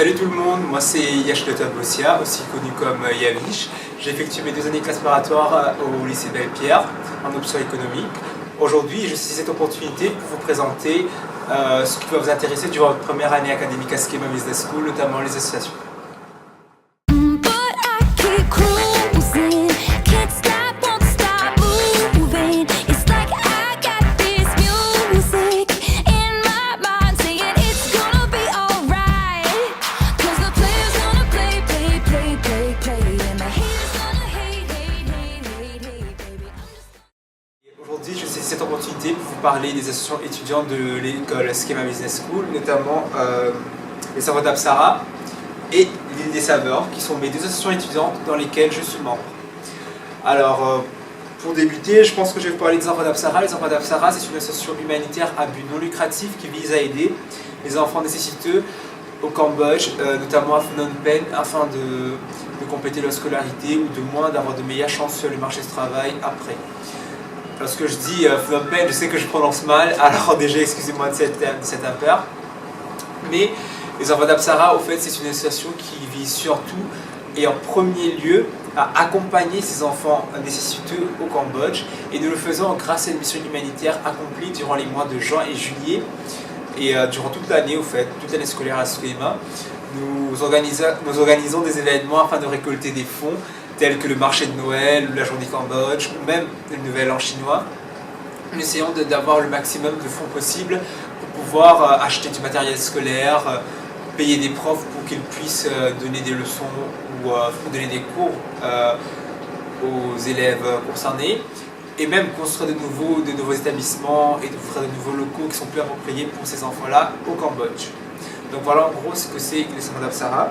Salut tout le monde, moi c'est Yashlota Bossia, aussi connu comme Yavish. J'ai effectué mes 2 années de classe préparatoire au lycée Belle-Pierre en option économique. Aujourd'hui, je saisis cette opportunité pour vous présenter ce qui va vous intéresser durant votre première année académique à Schema Business School, notamment les associations. Aujourd'hui, je saisis cette opportunité pour vous parler des associations étudiantes de l'école Schema Business School, notamment les Saveurs d'Apsara et l'Île des Saveurs, qui sont mes 2 associations étudiantes dans lesquelles je suis membre. Alors, pour débuter, je pense que je vais vous parler des Enfants d'Apsara. Les Enfants d'Apsara, c'est une association humanitaire à but non lucratif qui vise à aider les enfants nécessiteux au Cambodge, notamment à Phnom Penh, afin de compléter leur scolarité ou de moins d'avoir de meilleures chances sur le marché du travail après. Lorsque je dis Phnom Penh, je sais que je prononce mal, alors déjà excusez-moi de cette impair. Mais les Enfants d'Apsara, au fait, c'est une association qui vise surtout et en premier lieu à accompagner ces enfants nécessiteux au Cambodge, et nous le faisons grâce à une mission humanitaire accomplie durant les mois de juin et juillet et durant toute l'année, au fait, toute l'année scolaire à Schema. Nous organisons des événements afin de récolter des fonds tels que le marché de Noël, la journée Cambodge ou même le Nouvel An chinois. Nous essayons d'avoir le maximum de fonds possible pour pouvoir acheter du matériel scolaire, payer des profs pour qu'ils puissent donner des leçons ou donner des cours aux élèves concernés, et même construire de nouveaux établissements et d'offrir de nouveaux locaux qui sont plus appropriés pour ces enfants-là au Cambodge. Donc voilà en gros ce que c'est les Saveurs d'Apsara.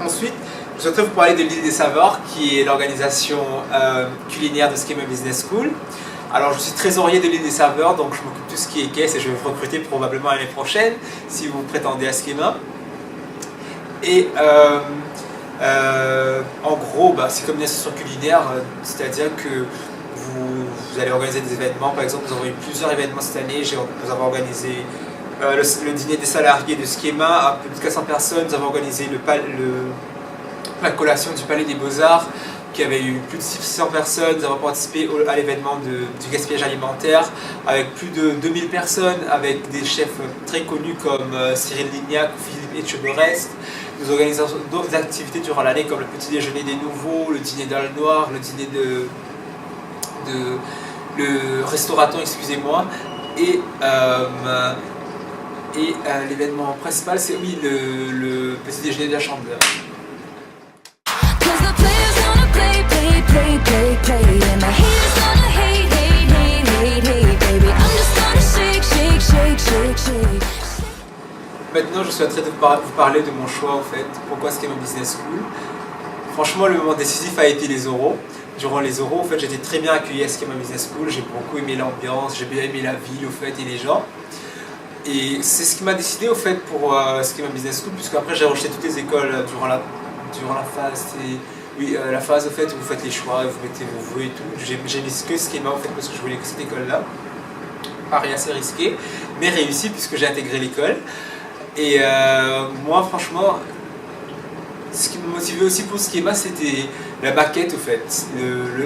Ensuite, je souhaiterais vous parler de l'Île des Saveurs, qui est l'organisation culinaire de Schema Business School. Alors je suis trésorier de l'Île des Saveurs, donc je m'occupe de tout ce qui est caisse et je vais vous recruter probablement l'année prochaine si vous prétendez à Schema. Et en gros, c'est comme une association culinaire, c'est-à-dire que vous allez organiser des événements. Par exemple, nous avons eu plusieurs événements cette année. Nous avons organisé le dîner des salariés de Schema à plus de 400 personnes. Nous avons organisé la collation du Palais des Beaux-Arts qui avait eu plus de 600 personnes. Nous avons participé à l'événement du gaspillage alimentaire avec plus de 2000 personnes, avec des chefs très connus comme Cyril Lignac ou Philippe Etcheberest. Nous organisons d'autres activités durant l'année comme le petit déjeuner des nouveaux, le dîner dans le noir, le dîner le restaurateur, excusez-moi, et l'événement principal, c'est oui le petit déjeuner de la Chandeleur. Maintenant, je souhaiterais vous parler de mon choix, en fait. Pourquoi Schema Business School? Franchement, le moment décisif a été les oraux. Durant les oraux, en fait, j'étais très bien accueilli à Schema Business School. J'ai beaucoup aimé l'ambiance, j'ai bien aimé la ville, au fait, et les gens. Et c'est ce qui m'a décidé, au fait, pour Schema Business School, puisque après j'ai rejeté toutes les écoles durant la phase. La phase, au fait, où vous faites les choix, vous mettez vos vœux et tout. J'ai mis que Schema, en fait, parce que je voulais que cette école-là. Pareil, assez risqué, mais réussi puisque j'ai intégré l'école. Et moi, franchement, ce qui me motivait aussi pour Schema, c'était la maquette, au fait.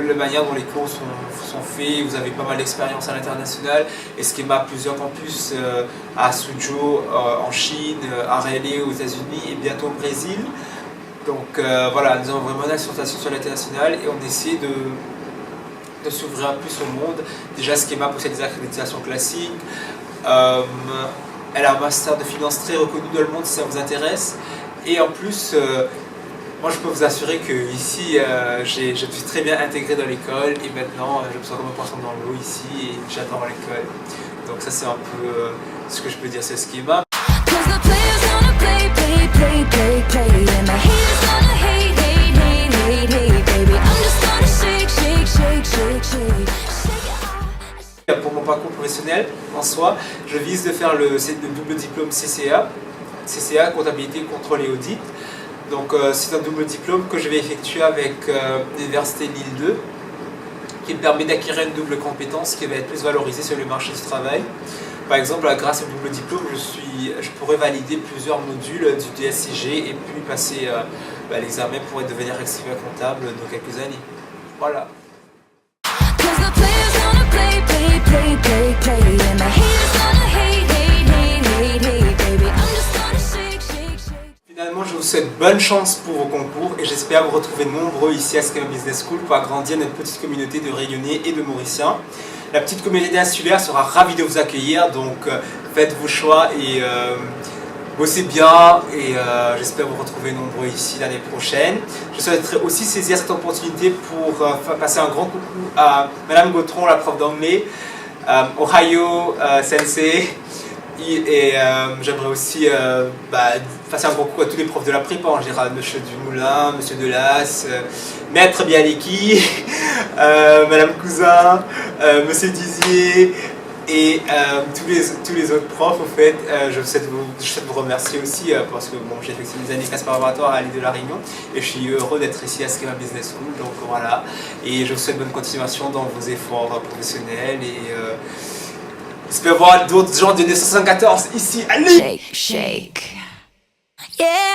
La manière dont les cours sont faits. Vous avez pas mal d'expérience à l'international. Et Schema a plusieurs campus à Suzhou en Chine, à Raleigh aux États-Unis et bientôt au Brésil. Donc voilà, nous avons vraiment une accélération sur l'international et on essaie de s'ouvrir plus au monde. Déjà, Schema possède des accréditations classiques. Elle a un master de finance très reconnu dans le monde si ça vous intéresse. Et en plus, moi je peux vous assurer que ici, je suis très bien intégré dans l'école et maintenant je me sens comme un poisson dans l'eau ici et j'adore l'école. Donc ça c'est un peu ce que je peux dire sur Schema. Pour mon parcours professionnel en soi, je vise de faire le double diplôme CCA, comptabilité, contrôle et audit. Donc c'est un double diplôme que je vais effectuer avec l'université Lille 2, qui me permet d'acquérir une double compétence qui va être plus valorisée sur le marché du travail. Par exemple, grâce au double diplôme, je pourrais valider plusieurs modules du DSCG et puis passer l'examen pour devenir expert comptable dans quelques années. Voilà. Finalement, je vous souhaite bonne chance pour vos concours et j'espère vous retrouver nombreux ici à Schema Business School pour agrandir notre petite communauté de Réunionnais et de Mauriciens. La petite communauté insulaire sera ravie de vous accueillir, donc faites vos choix et bossez bien et j'espère vous retrouver nombreux ici l'année prochaine. Je souhaiterais aussi saisir cette opportunité pour passer un grand coucou à Madame Gautron, la prof d'anglais, Ohio Sensei. Et j'aimerais aussi passer un gros coucou à tous les profs de la prépa en général, M. Dumoulin, M. Delas, Maître Bialeki, Madame Cousin, M. Dizier et tous les autres profs. Au fait, je souhaite vous remercier aussi parce que bon, j'ai effectué des années classe préparatoire à l'île de la Réunion et je suis heureux d'être ici à Schema Business School. Donc voilà, et je vous souhaite bonne continuation dans vos efforts professionnels et j'espère voir d'autres gens de 1974 ici à Lille. Shake, shake. Yeah.